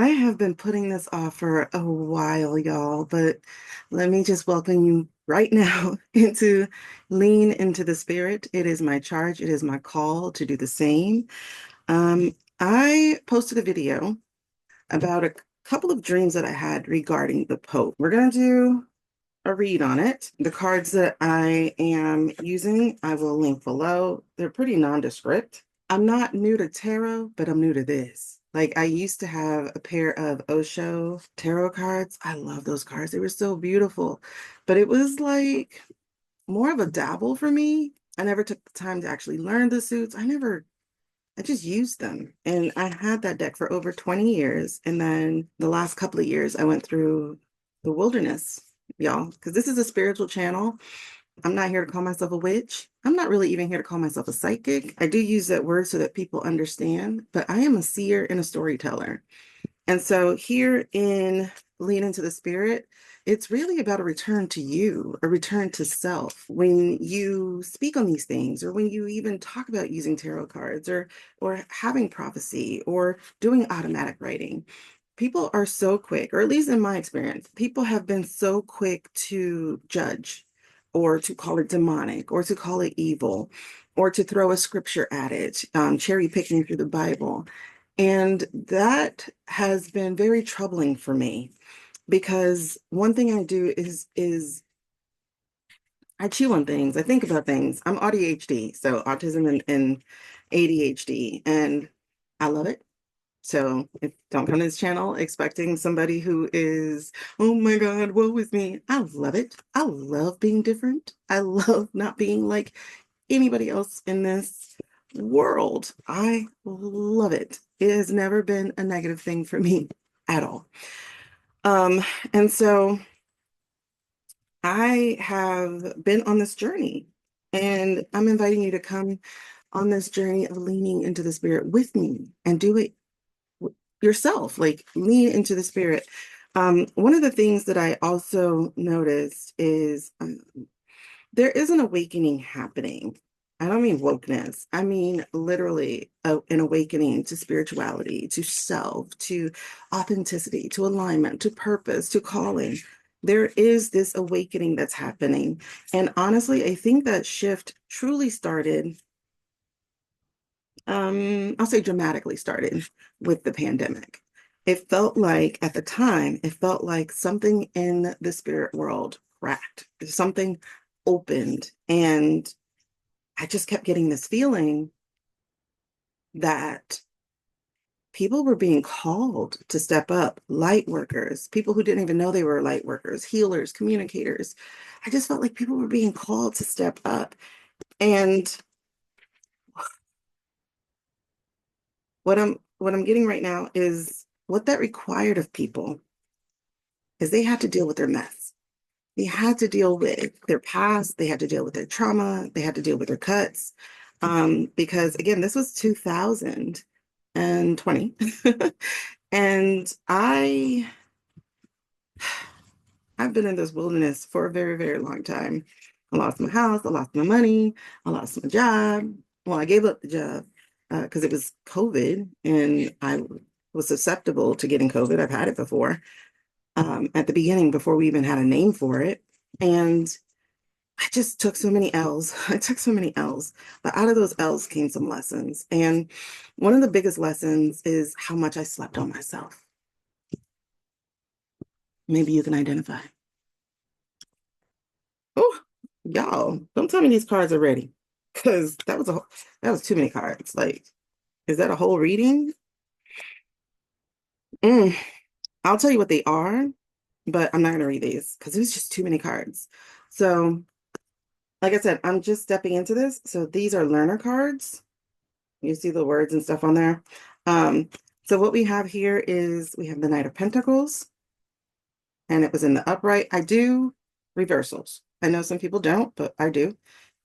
I have been putting this off for a while, y'all, but let me just welcome you right now into Lean into the Spirit. It is my charge, it is my call to do the same. I posted a video about a couple of dreams that I had regarding the Pope. We're going to do a read on it. The cards that I am using, I will link below. They're pretty nondescript. I'm not new to tarot, but I'm new to this. Like I used to have a pair of Osho tarot cards. I love those cards. They were so beautiful, but it was like more of a dabble for me. I never took the time to actually learn the suits. I just used them. And I had that deck for over 20 years. And then the last couple of years, I went through the wilderness, y'all, because this is a spiritual channel. I'm not here to call myself a witch. I'm not really even here to call myself a psychic. I do use that word so that people understand, but I am a seer and a storyteller. And so here in Lean into the Spirit, it's really about a return to you, a return to self. When you speak on these things, or when you even talk about using tarot cards or having prophecy or doing automatic writing, people are so quick, or at least in my experience, people have been so quick to judge or to call it demonic or to call it evil or to throw a scripture at it, cherry picking through the Bible. And that has been very troubling for me because one thing I do is I chew on things, I think about things. I'm ADHD, so autism and ADHD, and I love it. So don't come to this channel expecting somebody who is, oh my God, woe is me. I love it. I love being different. I love not being like anybody else in this world. I love it. It has never been a negative thing for me at all. Um, and so I have been on this journey, and I'm inviting you to come on this journey of leaning into the spirit with me and do it yourself, like lean into the spirit. One of the things that I also noticed is there is an awakening happening. I don't mean wokeness. I mean literally an awakening to spirituality, to self, to authenticity, to alignment, to purpose, to calling. There is this awakening that's happening. And honestly, I think that shift truly started, I'll say dramatically started with the pandemic. It felt like at the time, it felt like something in the spirit world cracked, something opened. And I just kept getting this feeling that people were being called to step up, light workers, people who didn't even know they were light workers, healers, communicators. I just felt like people were being called to step up. And what I'm getting right now is what that required of people is they had to deal with their mess. They had to deal with their past, they had to deal with their trauma, they had to deal with their cuts. Because again, this was 2020. And I've been in this wilderness for a very, very long time. I lost my house, I lost my money, I lost my job. Well, I gave up the job because it was COVID and I was susceptible to getting COVID. I've had it before at the beginning before we even had a name for it. And I just took so many L's. I took so many L's, but out of those L's came some lessons. And one of the biggest lessons is how much I slept on myself. Maybe you can identify. Oh, y'all, don't tell me these cards are ready, because that was too many cards. Like, is that a whole reading? Mm, I'll tell you what they are, but I'm not going to read these because it was just too many cards. So, like I said, I'm just stepping into this. So these are learner cards. You see the words and stuff on there. Um, so what we have here is we have the Knight of Pentacles, and it was in the upright. I do reversals. I know some people don't, but I do.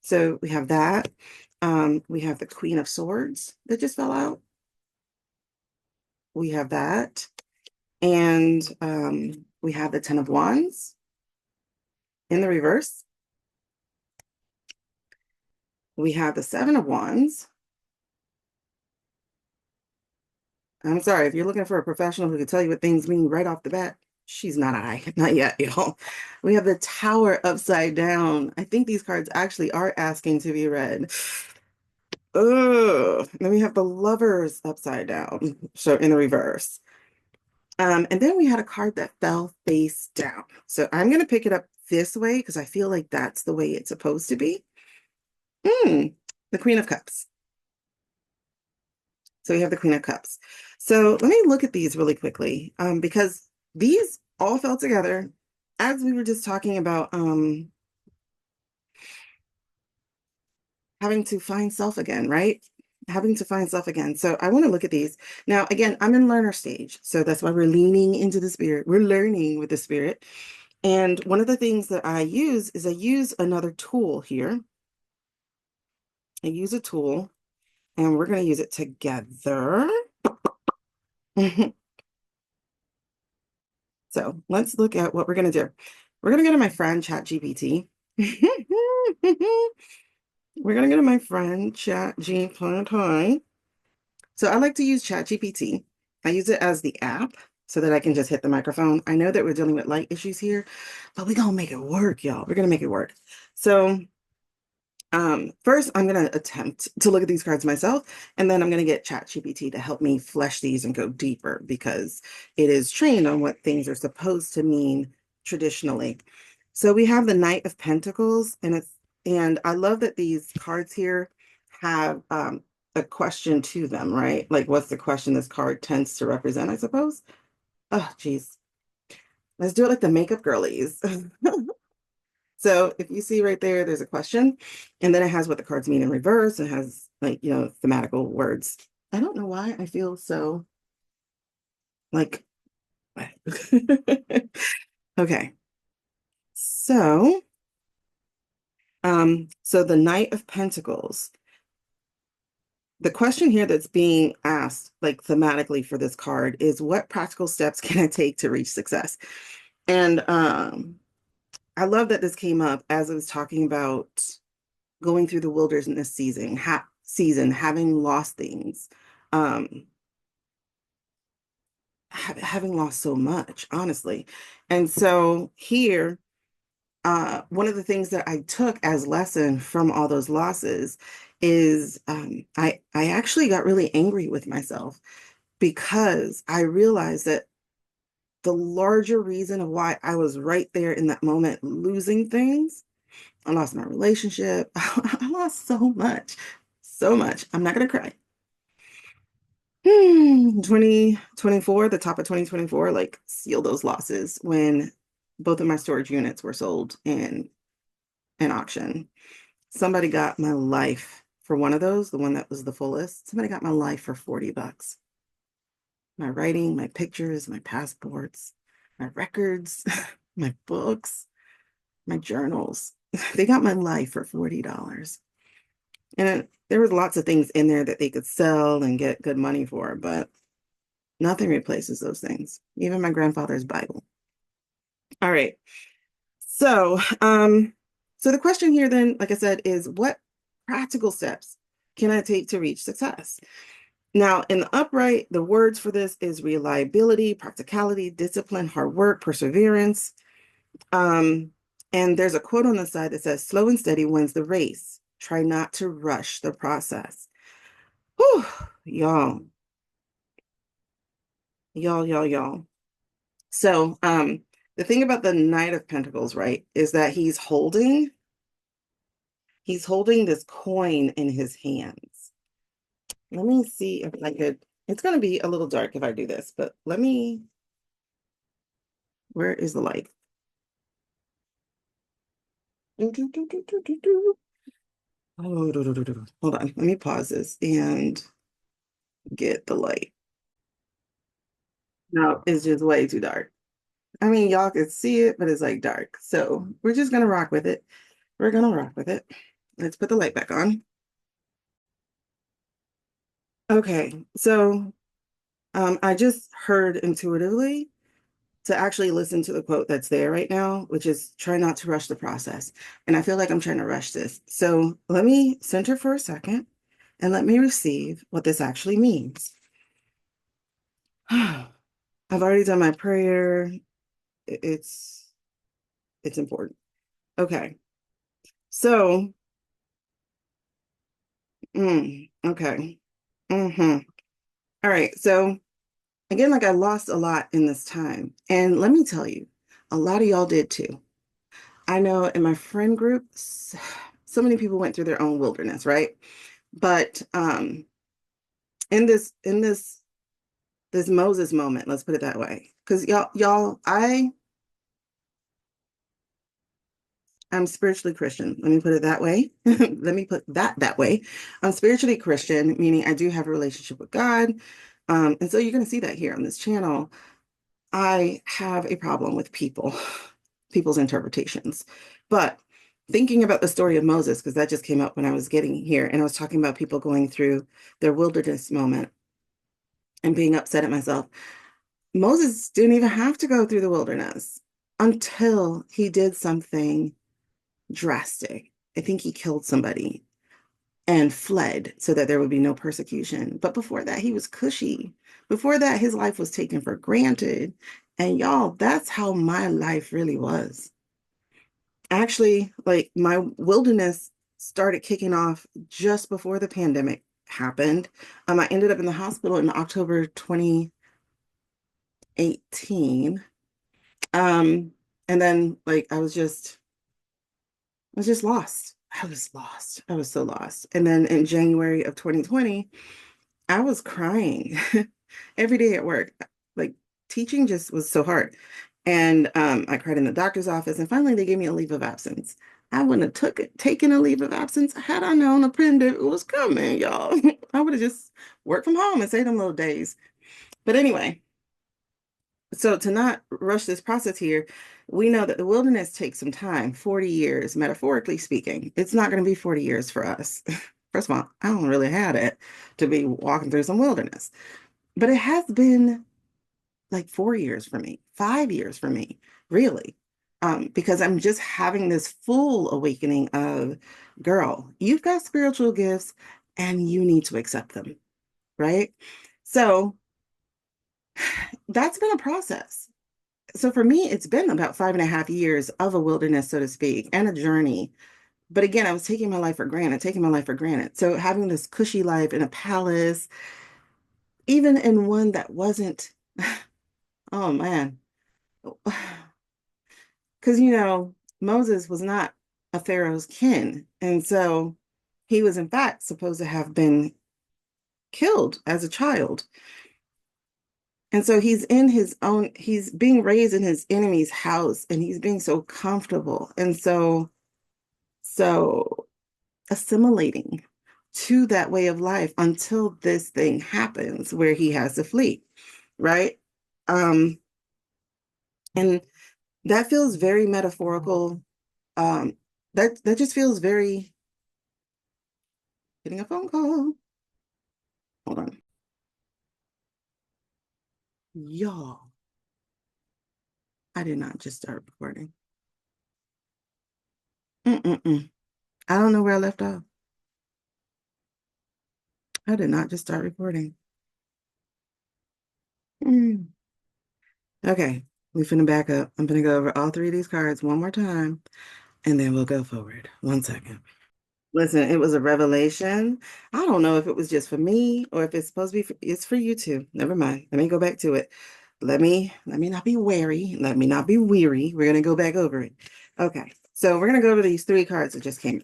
So we have that. We have the Queen of Swords that just fell out. We have that. And we have the Ten of Wands in the reverse. We have the Seven of Wands. I'm sorry, if you're looking for a professional who can tell you what things mean right off the bat, she's not I. Not yet, y'all. We have the Tower upside down. I think these cards actually are asking to be read. Oh, then we have the Lovers upside down, so in the reverse. And then we had a card that fell face down. So I'm going to pick it up this way because I feel like that's the way it's supposed to be. The Queen of Cups. So we have the Queen of Cups. So let me look at these really quickly because these all fell together as we were just talking about having to find self again, right? Having to find self again. So I want to look at these. Now, again, I'm in learner stage. So that's why we're leaning into the spirit. We're learning with the spirit. And one of the things that I use is I use another tool here. I use a tool and we're going to use it together. So let's look at what we're going to do. We're going to go to my friend ChatGPT. We're going to go to my friend ChatGPT. So I like to use ChatGPT. I use it as the app so that I can just hit the microphone. I know that we're dealing with light issues here, but we're going to make it work, y'all. We're going to make it work. So first, I'm going to attempt to look at these cards myself, and then I'm going to get ChatGPT to help me flesh these and go deeper because it is trained on what things are supposed to mean traditionally. So we have the Knight of Pentacles, and I love that these cards here have a question to them, right? Like, what's the question this card tends to represent, I suppose? Oh, geez. Let's do it like the makeup girlies. So if you see right there, there's a question, and then it has what the cards mean in reverse. It has like, thematical words. I don't know why I feel so like, okay. So the Knight of Pentacles, the question here that's being asked, like thematically for this card is what practical steps can I take to reach success? And I love that this came up as I was talking about going through the wilderness season, having lost things, um, having lost so much, honestly. And so here, one of the things that I took as lesson from all those losses is I actually got really angry with myself because I realized that the larger reason of why I was right there in that moment losing things, I lost my relationship. I lost so much, so much. I'm not going to cry. 2024, the top of 2024, like sealed those losses when both of my storage units were sold in an auction. Somebody got my life for one of those, the one that was the fullest. Somebody got my life for $40. My writing, my pictures, my passports, my records, my books, my journals. They got my life for $40. And there was lots of things in there that they could sell and get good money for, but nothing replaces those things, even my grandfather's Bible. All right. So the question here then, like I said, is what practical steps can I take to reach success? Now, in the upright, the words for this is reliability, practicality, discipline, hard work, perseverance. And there's a quote on the side that says, slow and steady wins the race. Try not to rush the process. Whew, y'all. Y'all. So, the thing about the Knight of Pentacles, right, is that he's holding this coin in his hands. Let me see if I could, it's going to be a little dark if I do this, but where is the light? Oh, hold on, let me pause this and get the light. No, it's just way too dark. I mean, y'all can see it, but it's like dark. So we're just going to rock with it. We're going to rock with it. Let's put the light back on. Okay, so I just heard intuitively to actually listen to the quote that's there right now, which is try not to rush the process. And I feel like I'm trying to rush this. So let me center for a second and let me receive what this actually means. I've already done my prayer. It's it's important. Okay. So, okay. All right. So again, like I lost a lot in this time. And let me tell you, a lot of y'all did too. I know in my friend group, so many people went through their own wilderness, right? But in this Moses moment, let's put it that way. Because I'm spiritually Christian. Let me put it that way. Let me put that way. I'm spiritually Christian, meaning I do have a relationship with God. And so you're going to see that here on this channel. I have a problem with people's interpretations. But thinking about the story of Moses, because that just came up when I was getting here, and I was talking about people going through their wilderness moment and being upset at myself. Moses didn't even have to go through the wilderness until he did something drastic. I think he killed somebody and fled so that there would be no persecution. But before that, he was cushy. Before that, his life was taken for granted. And y'all, that's how my life really was. Actually, like my wilderness started kicking off just before the pandemic happened. I ended up in the hospital in October 2018. And then like I was just lost. I was lost. I was so lost. And then in January of 2020, I was crying every day at work. Like teaching just was so hard. And I cried in the doctor's office. And finally, they gave me a leave of absence. I wouldn't have taken a leave of absence had I known a pandemic was coming, y'all. I would have just worked from home and saved them little days. But anyway, so to not rush this process here, we know that the wilderness takes some time, 40 years, metaphorically speaking. It's not going to be 40 years for us. First of all, I don't really have it to be walking through some wilderness, but it has been like 4 years for me, 5 years for me, really. Because I'm just having this full awakening of, girl, you've got spiritual gifts and you need to accept them, right? So that's been a process. So for me, it's been about 5.5 years of a wilderness, so to speak, and a journey. But again, I was taking my life for granted, taking my life for granted. So having this cushy life in a palace, even in one that wasn't, oh man, because Moses was not a Pharaoh's kin. And so he was, in fact, supposed to have been killed as a child. And so he's being raised in his enemy's house and he's being so comfortable. And so assimilating to that way of life until this thing happens where he has to flee, right? Um, and that feels very metaphorical. That just feels very getting a phone call. Hold on. Y'all, I did not just start recording. Mm-mm-mm. I don't know where I left off. I did not just start recording. Mm. Okay, we finna back up. I'm gonna go over all three of these cards one more time, and then we'll go forward. 1 second. Listen, it was a revelation. I don't know if it was just for me or if it's supposed to be it's for you too. Never mind. Let me go back to it. Let me not be wary. Let me not be weary. We're gonna go back over it. Okay. So we're gonna go over these three cards that just came.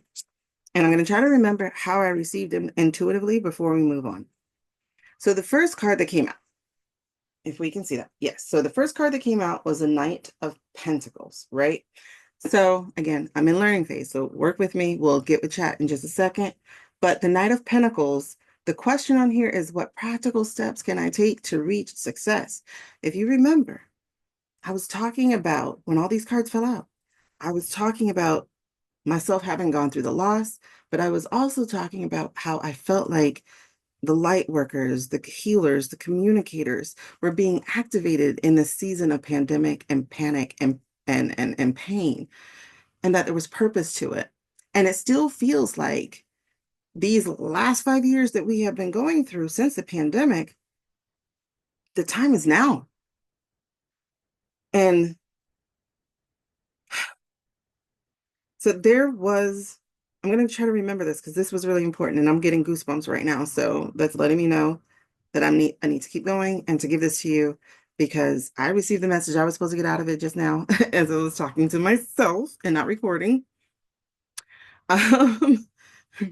And I'm gonna try to remember how I received them intuitively before we move on. So the first card that came out, if we can see that. Yes. So the first card that came out was a Knight of Pentacles, right? So again, I'm in learning phase, so work with me. We'll get with chat in just a second. But the Knight of Pentacles, the question on here is, what practical steps can I take to reach success? If you remember, I was talking about when all these cards fell out, I was talking about myself having gone through the loss, but I was also talking about how I felt like the light workers, the healers, the communicators were being activated in this season of pandemic and panic and pain, and that there was purpose to it. And it still feels like these last 5 years that we have been going through since the pandemic, the time is now. And so I'm going to try to remember this because this was really important and I'm getting goosebumps right now. So that's letting me know that I need to keep going and to give this to you because I received the message I was supposed to get out of it just now as I was talking to myself and not recording. Um,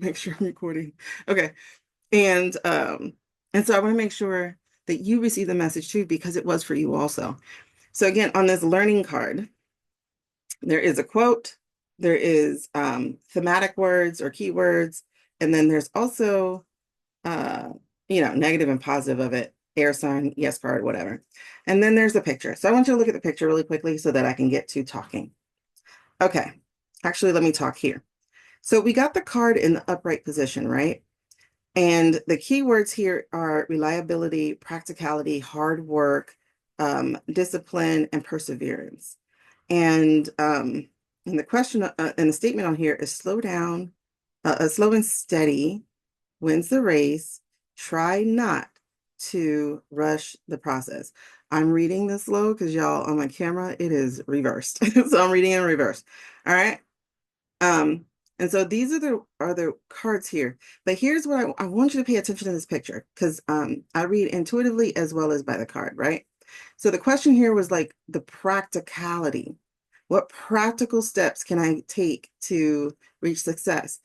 make sure I'm recording. Okay. And so I want to make sure that you receive the message too, because it was for you also. So again, on this learning card, there is a quote, there is thematic words or keywords, and then there's also uh, negative and positive of it, air sign, yes card, whatever. And then there's a picture. So I want you to look at the picture really quickly so that I can get to talking. Okay, actually, let me talk here. So we got the card in the upright position, right? And the keywords here are reliability, practicality, hard work, discipline, and perseverance. And the question and the statement on here is slow down, slow and steady wins the race. Try not to rush the process. I'm reading this slow because y'all on my camera, it is reversed. So I'm reading in reverse. All right. Um, and so these are the cards here. But here's what I want you to pay attention to this picture because I read intuitively as well as by the card, right? So the question here was like the practicality. What practical steps can I take to reach success?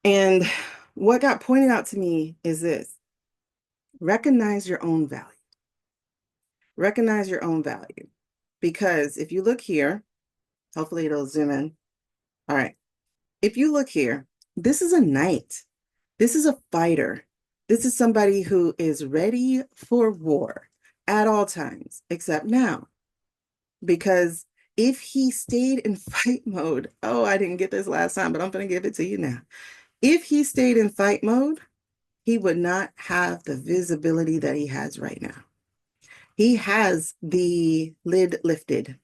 And what got pointed out to me is this: recognize your own value. Recognize your own value. Because if you look here, hopefully it'll zoom in. All right. If you look here, this is a knight. This is a fighter. This is somebody who is ready for war at all times, except now. Because if he stayed in fight mode, oh, I didn't get this last time, but I'm going to give it to you now. If he stayed in fight mode, he would not have the visibility that he has right now. He has the lid lifted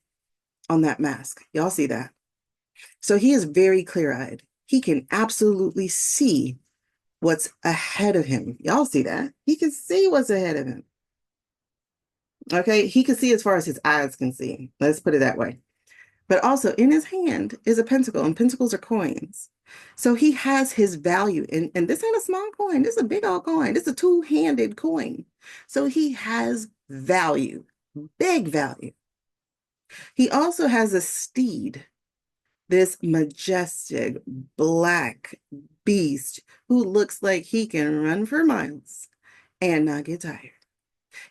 on that mask. Y'all see that? So he is very clear-eyed. He can absolutely see what's ahead of him. Y'all see that? He can see what's ahead of him. Okay, he can see as far as his eyes can see. Let's put it that way. But also in his hand is a pentacle, and pentacles are coins. So he has his value. And this ain't a small coin. This is a big old coin. This is a two-handed coin. So he has value, big value. He also has a steed, this majestic black beast who looks like he can run for miles and not get tired.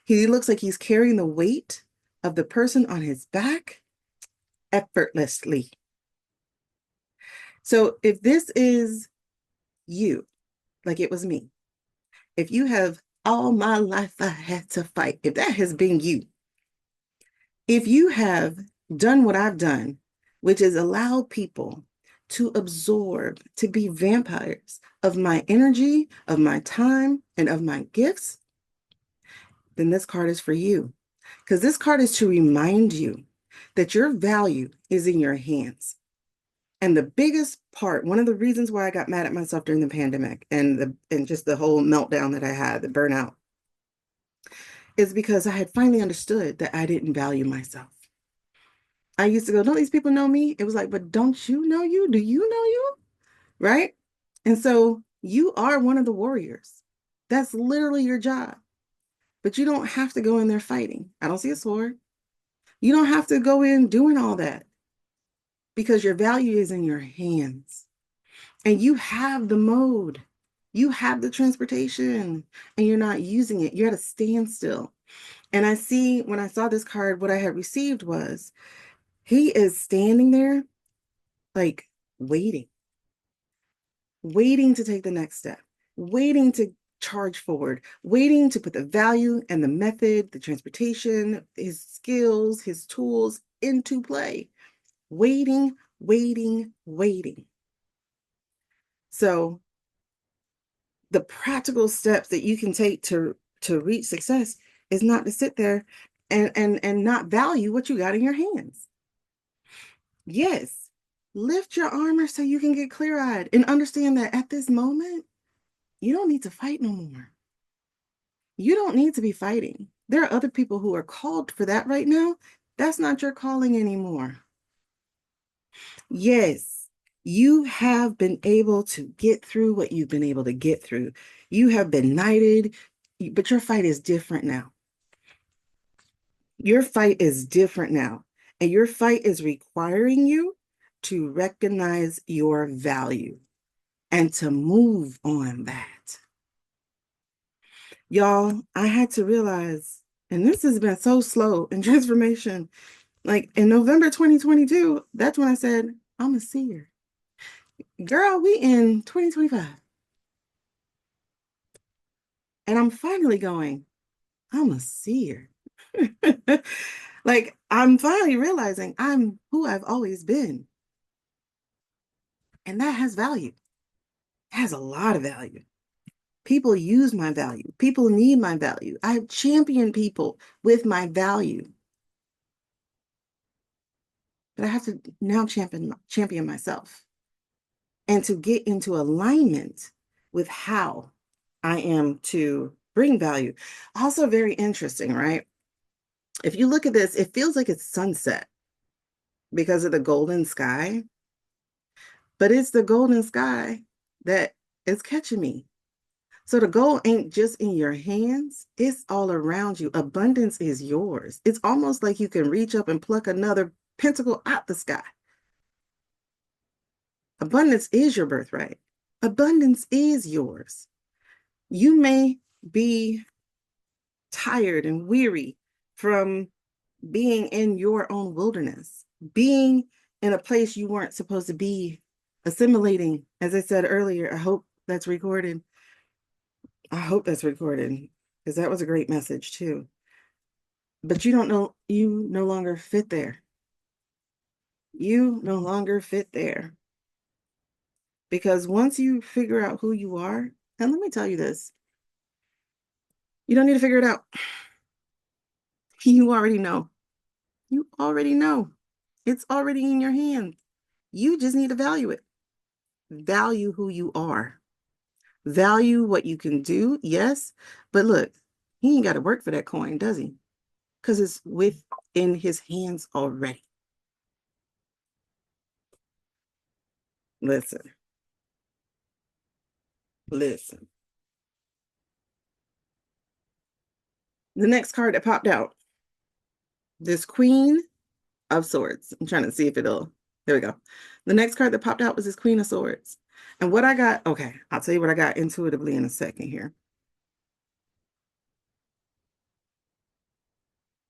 He looks like he's carrying the weight of the person on his back effortlessly. So if this is you, like it was me, if you have all my life I had to fight, if that has been you, if you have done what I've done, which is allow people to absorb, to be vampires of my energy, of my time, and of my gifts, then this card is for you. Because this card is to remind you that your value is in your hands. And the biggest part, one of the reasons why I got mad at myself during the pandemic and just the whole meltdown that I had, the burnout, is because I had finally understood that I didn't value myself. I used to go, don't these people know me? It was like, but don't you know you? Do you know you? Right? And so you are one of the warriors. That's literally your job. But you don't have to go in there fighting. I don't see a sword. You don't have to go in doing all that because your value is in your hands. And you have the mode. You have the transportation and you're not using it. You're at a standstill. And I see when I saw this card, what I had received was he is standing there like waiting, waiting to take the next step, waiting to charge forward, waiting to put the value and the method, the transportation, his skills, his tools into play. Waiting, waiting, waiting. So the practical steps that you can take to reach success is not to sit there and not value what you got in your hands. Yes, lift your armor so you can get clear-eyed and understand that at this moment, you don't need to fight no more. You don't need to be fighting. There are other people who are called for that right now. That's not your calling anymore. Yes, you have been able to get through what you've been able to get through. You have been knighted, but your fight is different now. Your fight is different now. And your fight is requiring you to recognize your value and to move on that. Y'all, I had to realize, and this has been so slow in transformation. Like in November 2022, that's when I said, I'm a seer. Girl, we in 2025. And I'm finally going, I'm a seer. Like I'm finally realizing I'm who I've always been. And that has value. It has a lot of value. People use my value. People need my value. I champion people with my value. But I have to now champion myself and to get into alignment with how I am to bring value. Also, very interesting, right? If you look at this, it feels like it's sunset because of the golden sky, but it's the golden sky that is catching me. So the gold ain't just in your hands, it's all around you. Abundance is yours. It's almost like you can reach up and pluck another pentacle out the sky. Abundance is your birthright. Abundance is yours. You may be tired and weary from being in your own wilderness, being in a place you weren't supposed to be, assimilating. As I said earlier, I hope that's recorded. I hope that's recorded because that was a great message too. But you don't know, you no longer fit there. You no longer fit there. Because once you figure out who you are, and let me tell you this, you don't need to figure it out. You already know. You already know. It's already in your hands. You just need to value it. Value who you are. Value what you can do, yes. But look, he ain't got to work for that coin, does he? Because it's within his hands already. Listen, listen. The next card that popped out, this Queen of Swords. I'm trying to see if it'll, there we go. The next card that popped out was this Queen of Swords. And what I got, okay, I'll tell you what I got intuitively in a second here.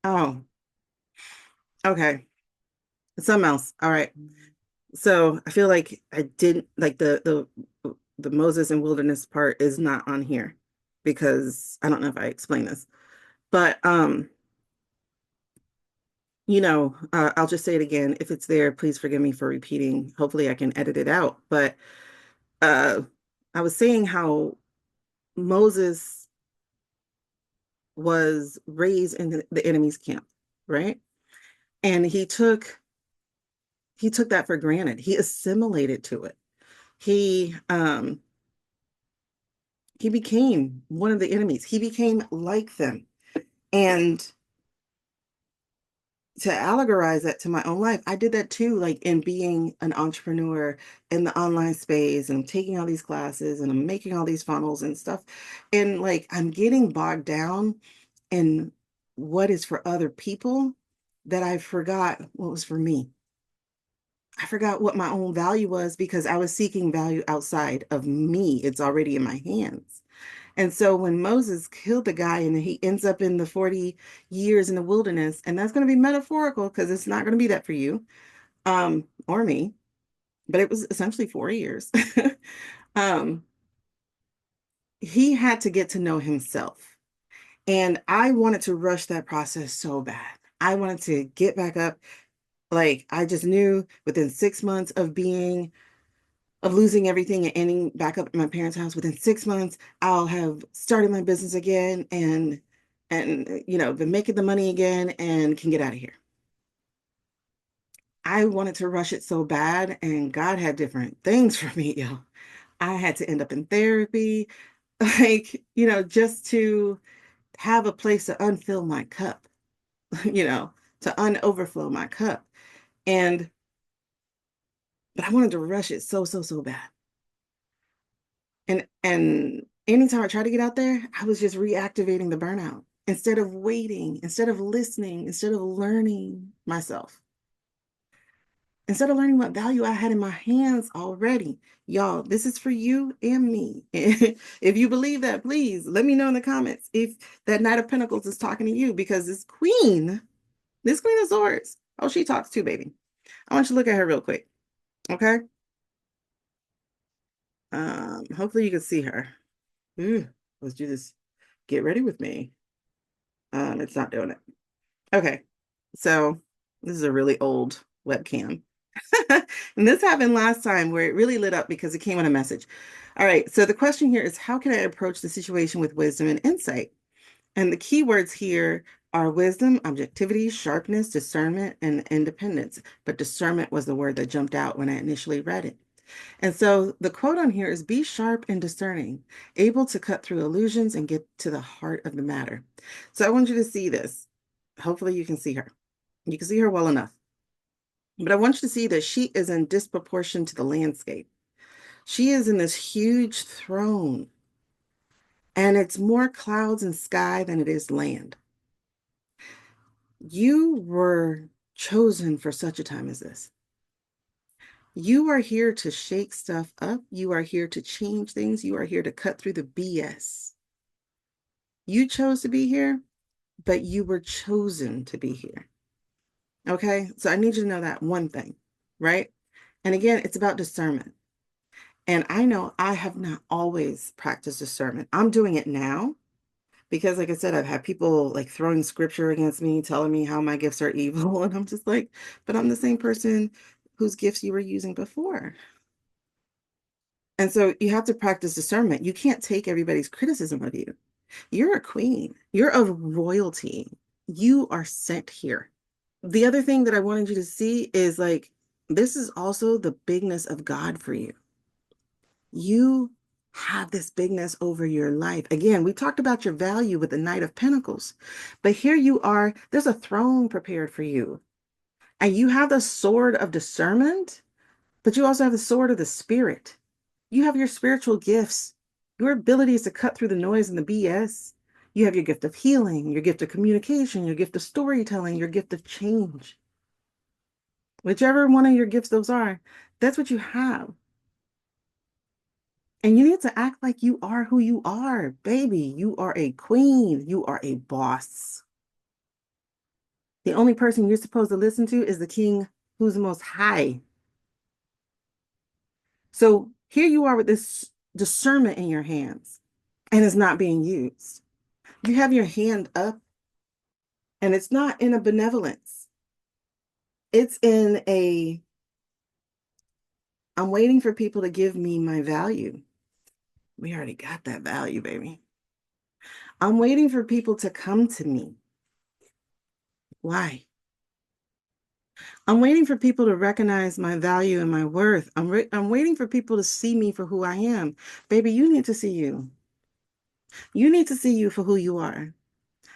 Oh, okay. Something else. All right. So I feel like I didn't like the Moses and wilderness part is not on here because I don't know if I explained this, but I'll just say it again. If it's there, please forgive me for repeating. Hopefully I can edit it out. But uh I was saying how Moses was raised in the enemy's camp, right? And he took that for granted. He assimilated to it. He he became one of the enemies. He became like them. And to allegorize that to my own life, I did that too, like in being an entrepreneur in the online space, and I'm taking all these classes and I'm making all these funnels and stuff. And like I'm getting bogged down in what is for other people that I forgot what was for me. I forgot what my own value was because I was seeking value outside of me. It's already in my hands. And so when Moses killed the guy and he ends up in the 40 years in the wilderness, and that's going to be metaphorical because it's not going to be that for you or me, but it was essentially 4 years. um, he had to get to know himself. And I wanted to rush that process so bad. I wanted to get back up. Like I just knew within 6 months of losing everything and ending back up at my parents' house, within 6 months, I'll have started my business again and been making the money again and can get out of here. I wanted to rush it so bad, and God had different things for me, yo. I had to end up in therapy, like, just to have a place to unfill my cup, you know, to unoverflow my cup. And, but I wanted to rush it so bad. And anytime I tried to get out there, I was just reactivating the burnout instead of waiting, instead of listening, instead of learning myself, instead of learning what value I had in my hands already. Y'all, this is for you and me. If you believe that, please let me know in the comments if that Knight of Pentacles is talking to you, because this Queen of Swords, oh, she talks too, baby. I want you to look at her real quick, okay? Hopefully you can see her. Ooh, let's do this. Get ready with me. It's not doing it. Okay, so this is a really old webcam. And this happened last time where it really lit up because it came on a message. All right, so the question here is, how can I approach the situation with wisdom and insight? And the key words here are wisdom, objectivity, sharpness, discernment, and independence. But discernment was the word that jumped out when I initially read it. And so the quote on here is, be sharp and discerning, able to cut through illusions and get to the heart of the matter. So I want you to see this. Hopefully you can see her. You can see her well enough. But I want you to see that she is in disproportion to the landscape. She is in this huge throne, and it's more clouds and sky than it is land. You were chosen for such a time as this. You are here to shake stuff up. You are here to change things. You are here to cut through the BS. You chose to be here, but you were chosen to be here. Okay, so I need you to know that one thing, right? And again, it's about discernment. And I know I have not always practiced discernment. I'm doing it now because, like I said, I've had people like throwing scripture against me, telling me how my gifts are evil. And I'm just like, but I'm the same person whose gifts you were using before. And so you have to practice discernment. You can't take everybody's criticism of you. You're a queen. You're of royalty. You are sent here. The other thing that I wanted you to see is like, this is also the bigness of God for you. You have this bigness over your life. Again, we talked about your value with the Knight of Pentacles, but here you are, there's a throne prepared for you. And you have the sword of discernment, but you also have the sword of the spirit. You have your spiritual gifts, your abilities to cut through the noise and the BS. You have your gift of healing, your gift of communication, your gift of storytelling, your gift of change. Whichever one of your gifts those are, that's what you have. And you need to act like you are who you are, baby. You are a queen. You are a boss. The only person you're supposed to listen to is the king who's most high. So here you are with this discernment in your hands, and it's not being used. You have your hand up, and it's not in a benevolence. It's in a, I'm waiting for people to give me my value. We already got that value, baby. I'm waiting for people to come to me. Why? I'm waiting for people to recognize my value and my worth. I'm waiting for people to see me for who I am. Baby, you need to see you. You need to see you for who you are.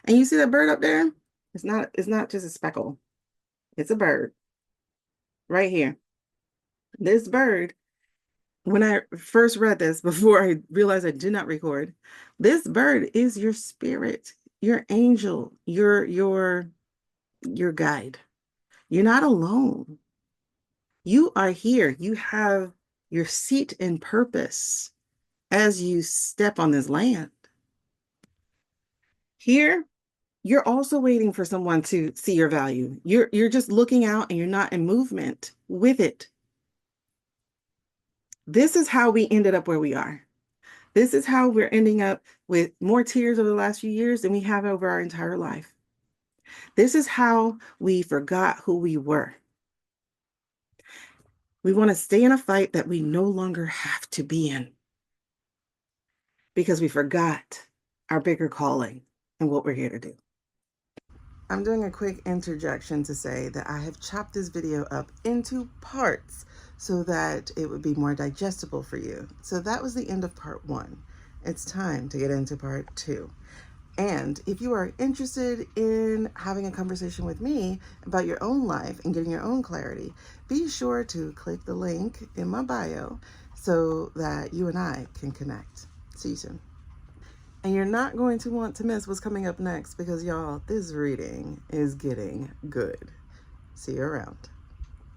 And you see that bird up there? It's not just a speckle. It's a bird right here. This bird, when I first read this, before I realized I did not record, this bird is your spirit, your angel, your guide. You're not alone. You are here. You have your seat in purpose as you step on this land. Here, you're also waiting for someone to see your value. You're just looking out and you're not in movement with it. This is how we ended up where we are. This is how we're ending up with more tears over the last few years than we have over our entire life. This is how we forgot who we were. We want to stay in a fight that we no longer have to be in because we forgot our bigger calling and what we're here to do. I'm doing a quick interjection to say that I have chopped this video up into parts so that it would be more digestible for you. So that was the end of part 1. It's time to get into part 2. And if you are interested in having a conversation with me about your own life and getting your own clarity, be sure to click the link in my bio so that you and I can connect. See you soon. And you're not going to want to miss what's coming up next because, y'all, this reading is getting good. See you around.